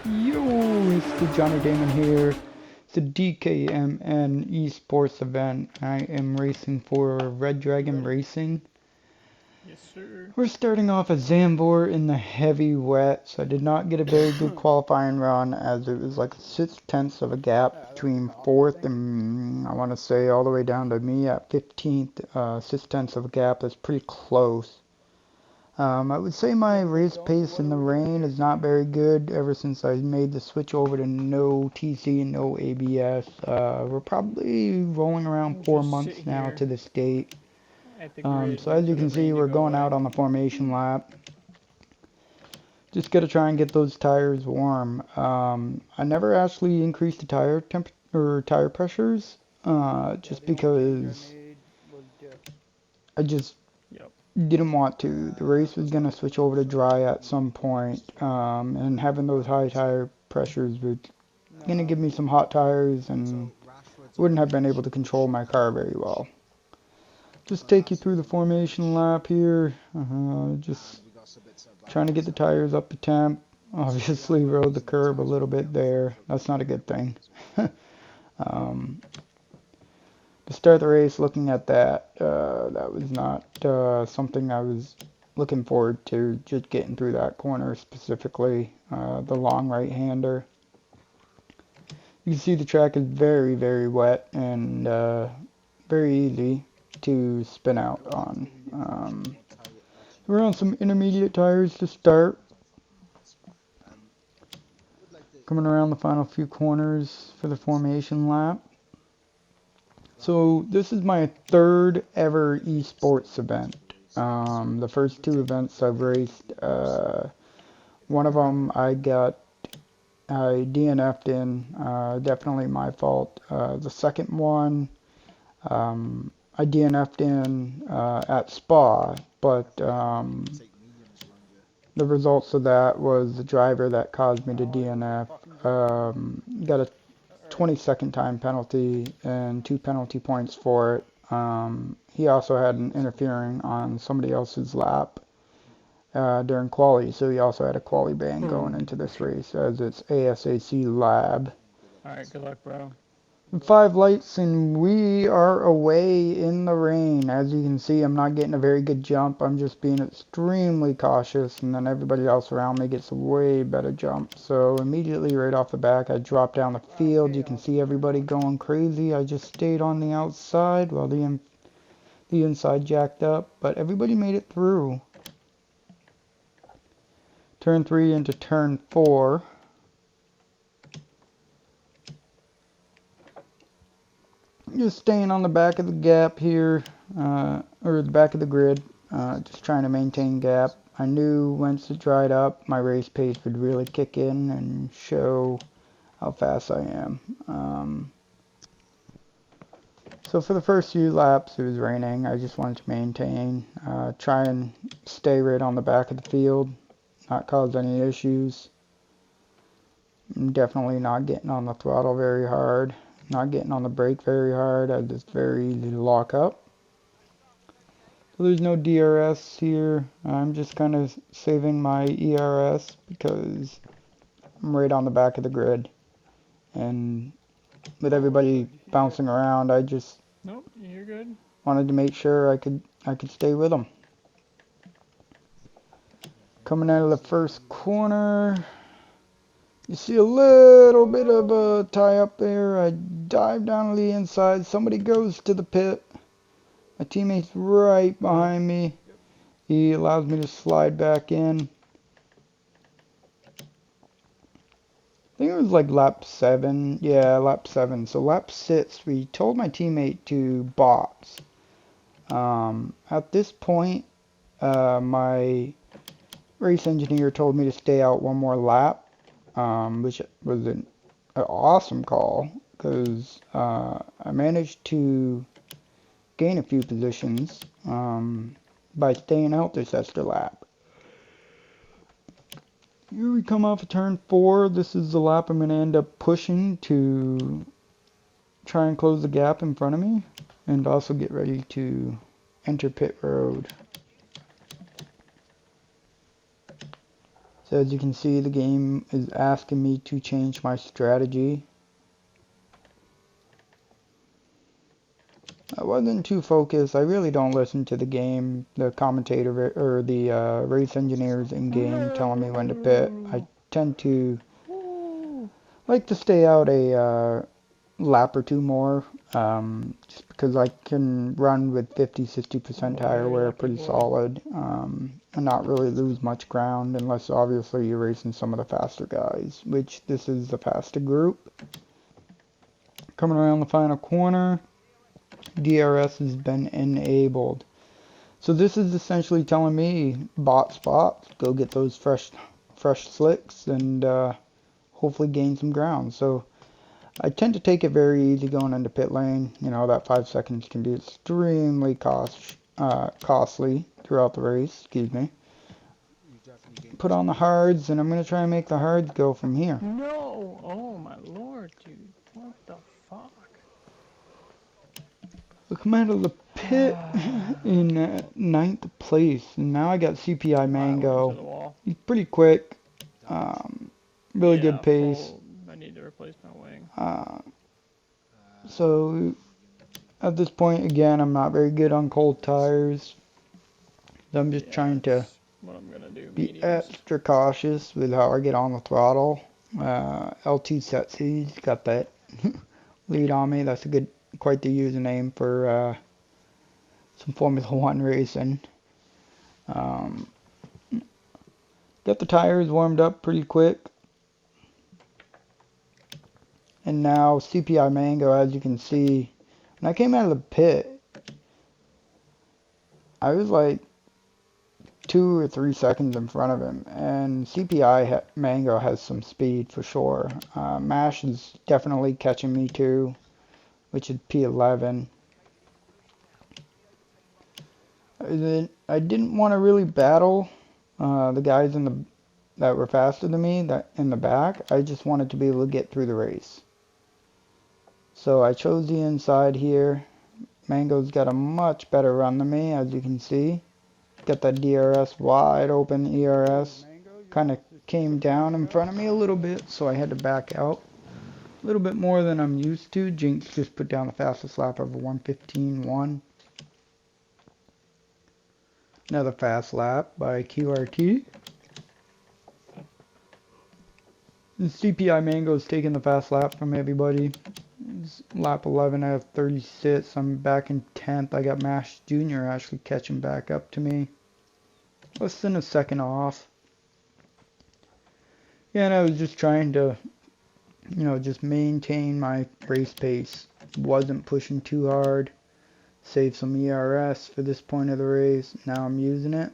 Yo, it's the Johnny-Damon here. It's a DKMN eSports event. I am racing for Red Dragon Racing. Yes, sir. We're starting off at Zambor in the heavy wet, so I did not get a very good qualifying run as it was like 6/10 of a gap between 4th and I want to say all the way down to me at 15th. 6/10 of a gap. That's pretty close. I would say my race pace in the rain is not very good ever since I made the switch over to no TC and no ABS. We're probably rolling around 4 months now to this date. At the grid, So wait as you for the can see, rain to we're go going away. out on the formation lap. Just gotta try and get those tires warm. I never actually increased the tire temp or tire pressures, just because I just Yep. didn't want to. The race was going to switch over to dry at some point, and having those high tire pressures would going to give me some hot tires and wouldn't have been able to control my car very well. Just take you through the formation lap here, just trying to get the tires up to temp. Obviously rode the curb a little bit there. That's not a good thing. um, to start the race, looking at that, that was not something I was looking forward to, just getting through that corner specifically, the long right-hander. You can see the track is very, very wet and very easy to spin out on. We're on some intermediate tires to start. Coming around the final few corners for the formation lap. So this is my third ever eSports event. The first two events I've raced, one of them I DNF'd in, definitely my fault. The second one, I DNF'd in at Spa, but the results of that was the driver that caused me to DNF got a 20-second time penalty and 2 penalty points for it. He also had an interfering on somebody else's lap during quali, so he also had a quali ban going into this race as it's ASAC lab. Alright, good luck, bro. 5 lights and we are away in the rain. As you can see, I'm not getting a very good jump. I'm just being extremely cautious, and then everybody else around me gets a way better jump. So immediately right off the back, I drop down the field. You can see everybody going crazy. I just stayed on the outside while the inside jacked up, but everybody made it through. Turn 3 into turn 4. Just staying on the back of the gap here, or the back of the grid, just trying to maintain gap. I knew once it dried up, my race pace would really kick in and show how fast I am. So for the first few laps, it was raining. I just wanted to maintain, try and stay right on the back of the field, not cause any issues. I'm definitely not getting on the throttle very hard, not getting on the brake very hard. I just very easy to lock up. So there's no DRS here. I'm just kind of saving my ERS because I'm right on the back of the grid. And with everybody bouncing around, I just Nope, you're good. wanted to make sure I could stay with them. Coming out of the first corner, you see a little bit of a tie up there. I dive down to the inside. Somebody goes to the pit. My teammate's right behind me. He allows me to slide back in. I think it was like lap 7. Yeah, lap 7. So lap 6, we told my teammate to box. At this point, my race engineer told me to stay out one more lap, which was an awesome call because I managed to gain a few positions by staying out this extra lap. Here we come off of turn 4. This is the lap I'm going to end up pushing to try and close the gap in front of me and also get ready to enter pit road. So as you can see, the game is asking me to change my strategy. I wasn't too focused. I really don't listen to the game, the commentator or the race engineers in game telling me when to pit. I tend to like to stay out a lap or two more, just because I can run with 50-60% tire wear pretty solid, and not really lose much ground unless obviously you're racing some of the faster guys, which this is the faster group. Coming around the final corner, DRS has been enabled. So this is essentially telling me bot spots, go get those fresh slicks and hopefully gain some ground. So I tend to take it very easy going into pit lane. You know, that 5 seconds can be extremely costly throughout the race. Excuse me. Put on the hards, and I'm going to try and make the hards go from here. No! Oh my lord, dude. What the fuck? We come out of the pit in 9th place, and now I got CPI Mango. He's pretty quick. Really good pace. I need to replace my wing. So at this point, again, I'm not very good on cold tires. I'm just trying to be extra cautious with how I get on the throttle. LT Setsy's got that lead on me. That's quite the username for some Formula 1 racing. Got the tires warmed up pretty quick. And now CPI Mango, as you can see, when I came out of the pit, I was like 2 or 3 seconds in front of him, and CPI Mango has some speed for sure. Mash is definitely catching me too, which is P11. I didn't want to really battle the guys that were faster than me in the back. I just wanted to be able to get through the race. So I chose the inside here. Mango's got a much better run than me, as you can see. Got that DRS wide open ERS. Kind of came down in front of me a little bit, so I had to back out a little bit more than I'm used to. Jinx just put down the fastest lap of a 1:15.1. Another fast lap by QRT. And CPI Mango's taking the fast lap from everybody. It's lap 11 out of 36. I'm back in 10th. I got Mash Jr. actually catching back up to me. Less than a second off. Yeah, and I was just trying to, you know, just maintain my race pace. Wasn't pushing too hard. Save some ERS for this point of the race. Now I'm using it.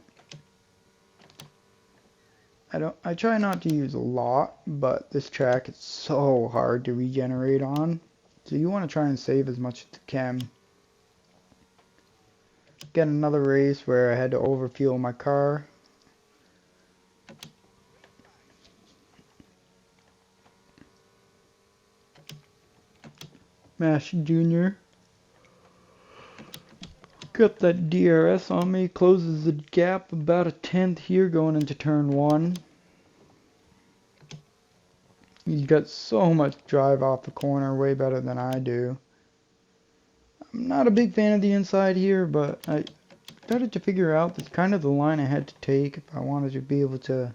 I try not to use a lot, but this track is so hard to regenerate on. So you want to try and save as much as you can. Got another race where I had to overfuel my car. Mash Jr. Got that DRS on me, closes the gap about a 10th here going into turn 1. He's got so much drive off the corner, way better than I do. I'm not a big fan of the inside here, but I started to figure out that's kind of the line I had to take if I wanted to be able to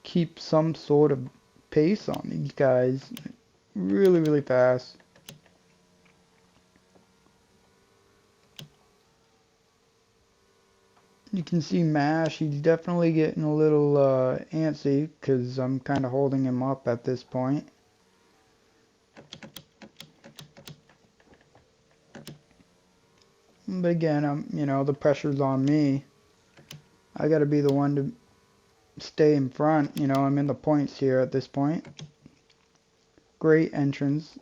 keep some sort of pace on these guys. Really, really fast. You can see Mash, he's definitely getting a little antsy because I'm kind of holding him up at this point. But again, you know, the pressure's on me. I got to be the one to stay in front. You know, I'm in the points here at this point. Great entrance.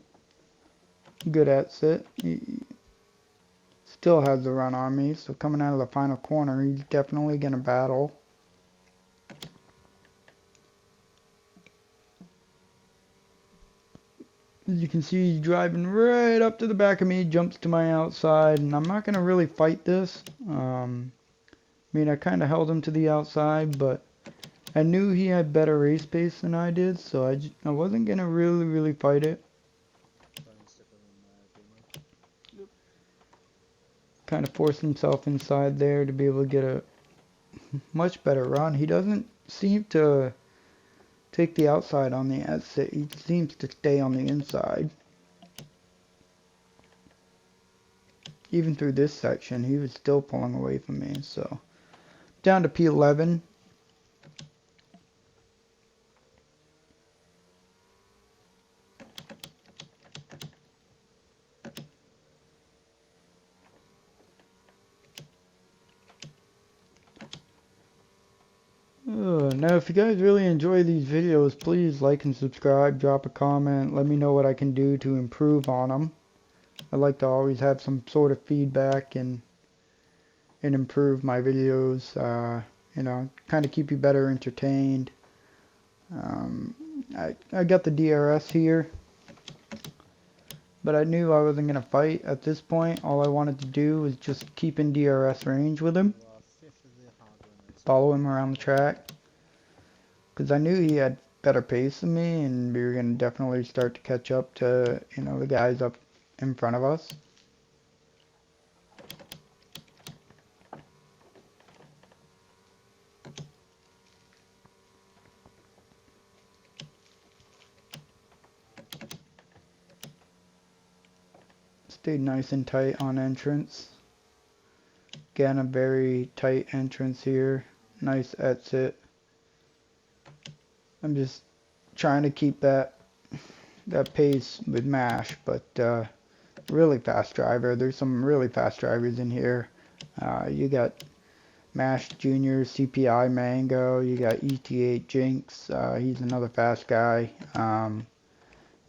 Good exit. He still has the run on me, so coming out of the final corner, he's definitely going to battle. As you can see, he's driving right up to the back of me, jumps to my outside, and I'm not going to really fight this. I mean, I kind of held him to the outside, but I knew he had better race pace than I did, so I wasn't gonna really fight it. Yep. Kind of forced himself inside there to be able to get a much better run. He doesn't seem to take the outside on the exit. He seems to stay on the inside. Even through this section, he was still pulling away from me. So down to P11. Now, if you guys really enjoy these videos, please like and subscribe, drop a comment, let me know what I can do to improve on them. I like to always have some sort of feedback and improve my videos, you know, kind of keep you better entertained. I got the DRS here, but I knew I wasn't going to fight at this point. All I wanted to do was just keep in DRS range with him, follow him around the track, because I knew he had better pace than me, and we were going to definitely start to catch up to, you know, the guys up in front of us. Stayed nice and tight on entrance. Again, a very tight entrance here. Nice exit. I'm just trying to keep that pace with Mash, but really fast driver. There's some really fast drivers in here. You got Mash Jr., CPI Mango, you got ET8 Jinx, he's another fast guy.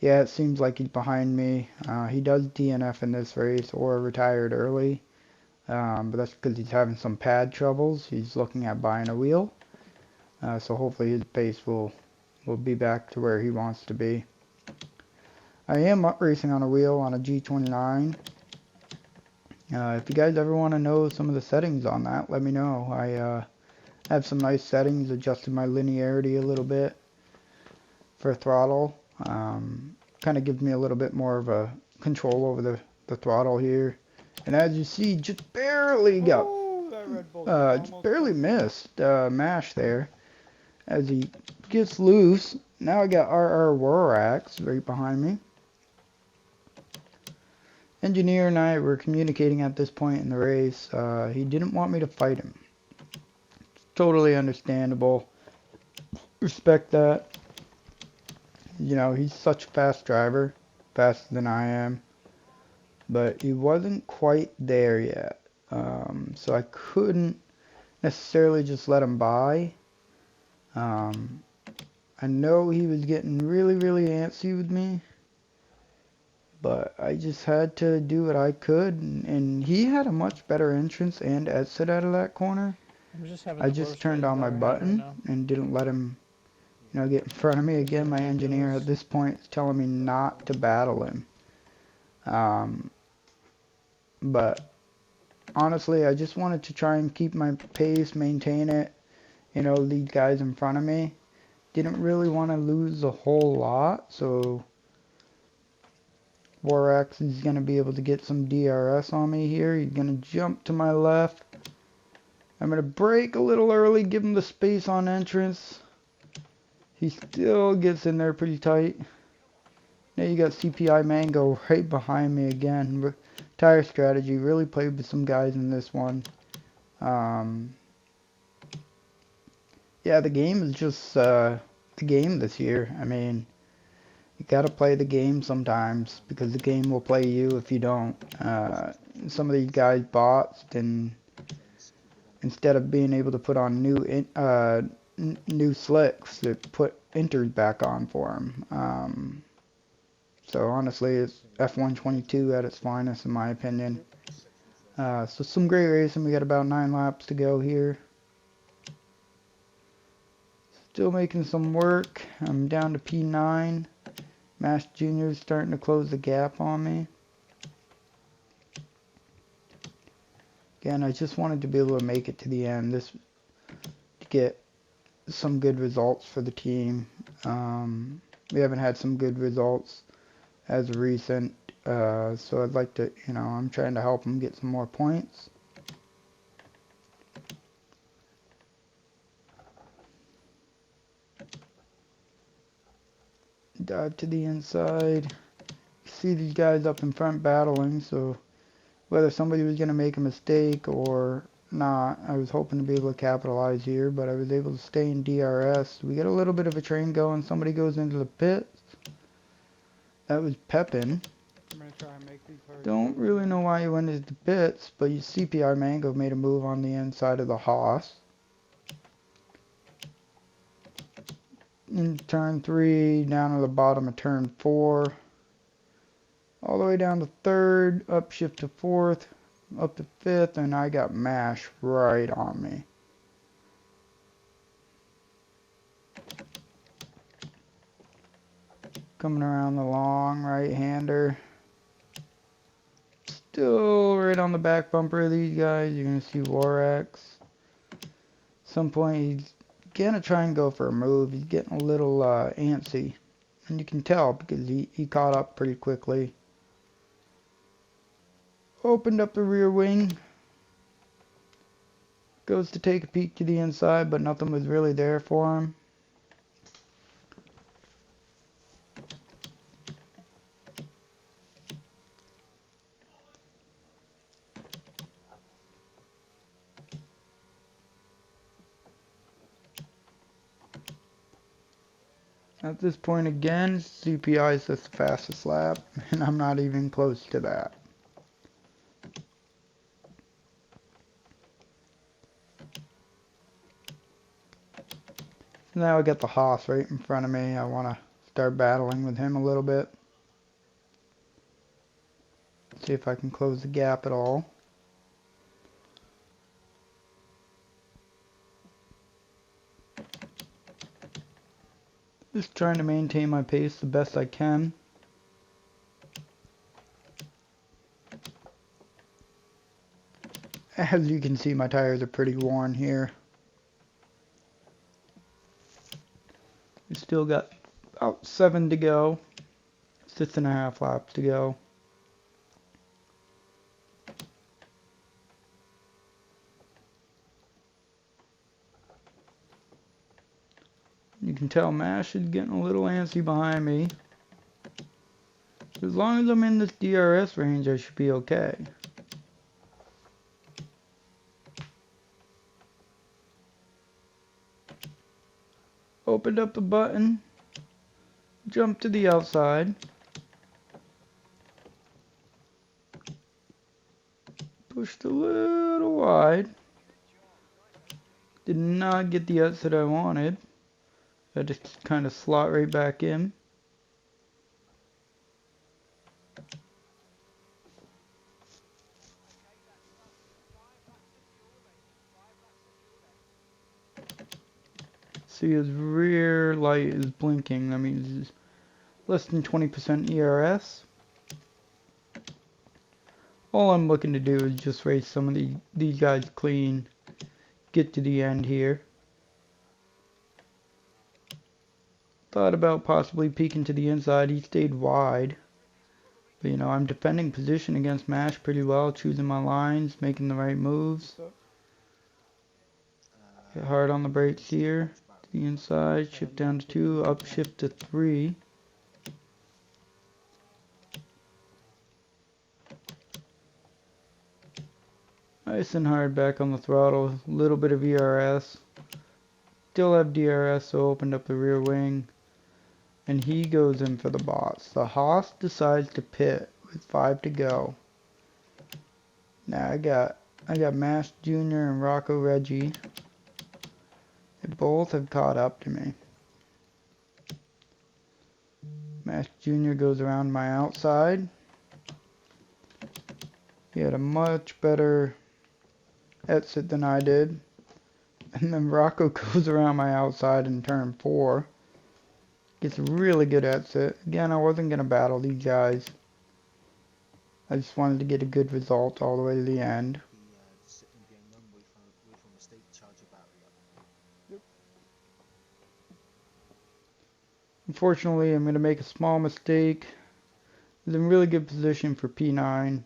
Yeah, it seems like he's behind me. He does DNF in this race or retired early, but that's because he's having some pad troubles. He's looking at buying a wheel, so hopefully his pace will be back to where he wants to be. I am racing on a wheel on a G29. If you guys ever want to know some of the settings on that, let me know. I have some nice settings, adjusted my linearity a little bit for throttle. Kind of gives me a little bit more of a control over the throttle here. And as you see, just barely got, That Red Bull just barely missed Mash there. As he gets loose, now I got RR Warax right behind me. Engineer and I were communicating at this point in the race. He didn't want me to fight him. Totally understandable. Respect that. You know, he's such a fast driver, faster than I am, but he wasn't quite there yet. So I couldn't necessarily just let him by. I know he was getting really antsy with me, but I just had to do what I could, and he had a much better entrance and exit out of that corner. I'm just having I the just worst turned race on I've my ever had right button now. and didn't let him, you know, get in front of me again. My engineer Ridiculous. at this point is telling me not to battle him. But honestly, I just wanted to try and keep my pace, maintain it. You know, these guys in front of me didn't really want to lose a whole lot, so Warax is going to be able to get some DRS on me here. He's going to jump to my left. I'm going to brake a little early, give him the space on entrance. He still gets in there pretty tight. Now you got CPI Mango right behind me again. Tire strategy, really played with some guys in this one. Yeah, the game is just the game this year. I mean, you gotta play the game sometimes because the game will play you if you don't. Some of these guys bots, and instead of being able to put on new slicks, it put inters back on for them. So honestly, it's F122 at its finest in my opinion. So some great racing. We got about 9 laps to go here. Still making some work. I'm down to P9. Mash Jr. is starting to close the gap on me. Again, I just wanted to be able to make it to the end. This to get some good results for the team. We haven't had some good results as of recent, so I'd like to, I'm trying to help them get some more points. Dive to the inside. See these guys up in front battling, so whether somebody was going to make a mistake or not, I was hoping to be able to capitalize here, but I was able to stay in DRS. We get a little bit of a train going. Somebody goes into the pit. That was Pepin. I'm gonna try and make these hard. Don't really know why he went into the pits, but you CPR Mango made a move on the inside of the Haas. In turn 3, down to the bottom of turn 4. All the way down to 3rd, upshift to 4th, up to 5th, and I got MASH right on me. Coming around the long right-hander. Still right on the back bumper of these guys. You're going to see Warax. At some point, he's going to try and go for a move. He's getting a little antsy. And you can tell because he caught up pretty quickly. Opened up the rear wing. Goes to take a peek to the inside, but nothing was really there for him. At this point again, CPI is the fastest lap, and I'm not even close to that. Now I got the Haas right in front of me. I want to start battling with him a little bit. See if I can close the gap at all. Just trying to maintain my pace the best I can. As you can see, my tires are pretty worn here. We still got about 7 to go. 6.5 laps to go. You can tell MASH is getting a little antsy behind me. As long as I'm in this DRS range, I should be okay. Opened up the button. Jumped to the outside. Pushed a little wide. Did not get the exit I wanted. I just kind of slot right back in. See, his rear light is blinking. That means he's less than 20% ERS. All I'm looking to do is just race some of these guys clean. Get to the end here. Thought about possibly peeking to the inside. He stayed wide. But I'm defending position against MASH pretty well. Choosing my lines. Making the right moves. Get hard on the brakes here. To the inside. Shift down to 2. Up shift to 3. Nice and hard back on the throttle. A little bit of ERS. Still have DRS, so opened up the rear wing. And he goes in for the boss. The Haas decides to pit with 5 to go. Now I got Mash Jr. and Rocco Reggie. They both have caught up to me. Mash Jr. goes around my outside. He had a much better exit than I did. And then Rocco goes around my outside in turn 4. Gets a really good exit. Again, I wasn't going to battle these guys. I just wanted to get a good result all the way to the end. Unfortunately, I'm going to make a small mistake. He's in really good position for P9.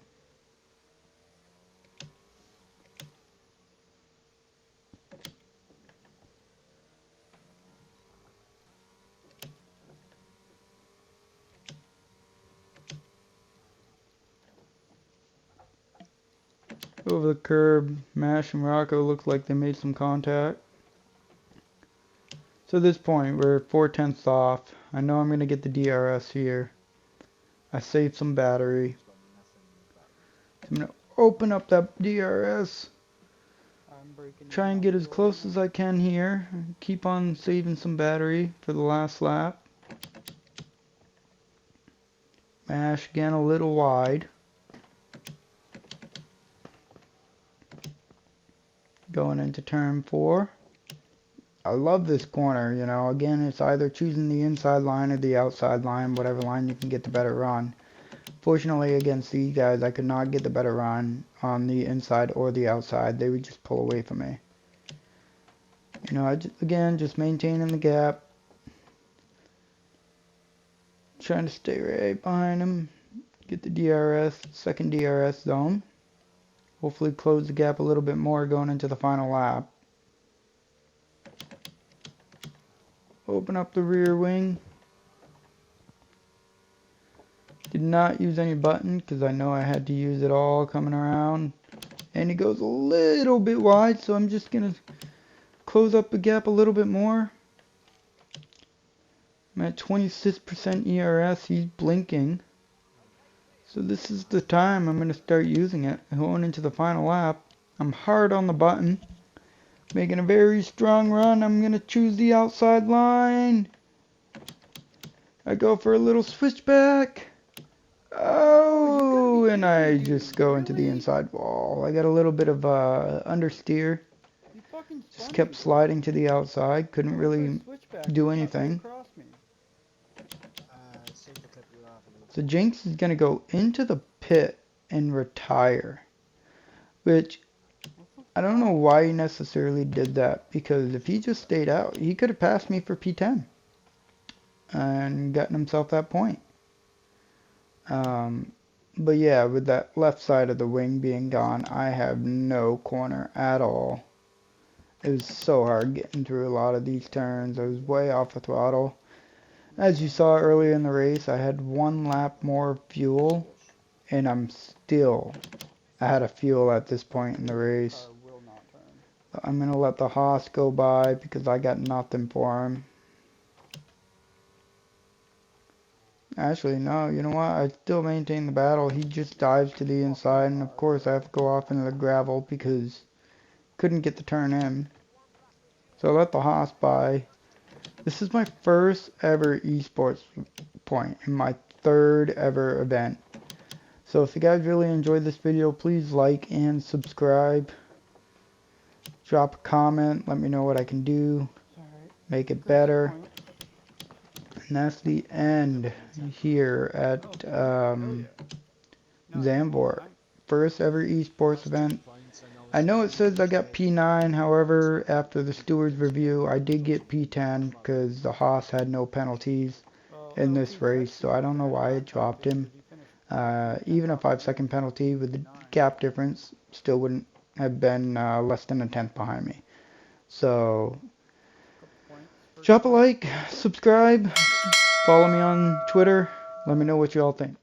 Over the curb, Mash and Rocco look like they made some contact. So at this point, we're 4/10 off. I know I'm going to get the DRS here. I saved some battery. So I'm going to open up that DRS. Try and get as close as I can here. Keep on saving some battery for the last lap. Mash again a little wide. Going into turn 4. I love this corner, you know. Again, it's either choosing the inside line or the outside line, whatever line you can get the better run. Fortunately, against these guys, I could not get the better run on the inside or the outside. They would just pull away from me. You know, again, just maintaining the gap. Trying to stay right behind them. Get the DRS, second DRS zone. Hopefully close the gap a little bit more going into the final lap. Open up the rear wing. Did not use any button because I know I had to use it all coming around. And it goes a little bit wide, so I'm just going to close up the gap a little bit more. I'm at 26% ERS. He's blinking. So this is the time I'm going to start using it. Going into the final lap. I'm hard on the button. Making a very strong run. I'm going to choose the outside line. I go for a little switchback. Oh, and I just go into the inside wall. I got a little bit of understeer. Just kept sliding to the outside. Couldn't really do anything. So Jinx is going to go into the pit and retire. Which, I don't know why he necessarily did that. Because if he just stayed out, he could have passed me for P10. And gotten himself that point. But yeah, with that left side of the wing being gone, I have no corner at all. It was so hard getting through a lot of these turns. I was way off the throttle. As you saw earlier in the race, I had one lap more fuel, and I'm still out of fuel at this point in the race. I'm going to let the Haas go by because I got nothing for him. Actually, no, you know what? I still maintain the battle. He just dives to the inside, and of course I have to go off into the gravel because couldn't get the turn in. So I let the Haas by. This is my first ever eSports point and my third ever event. So if you guys really enjoyed this video, please like and subscribe. Drop a comment, let me know what I can do, make it better. And that's the end here at Zambor. First ever eSports event. I know it says I got P9, however, after the steward's review, I did get P10 because the Haas had no penalties in this race, so I don't know why it dropped him. Even a 5-second penalty with the gap difference still wouldn't have been less than a tenth behind me. So, drop a like, subscribe, follow me on Twitter, let me know what you all think.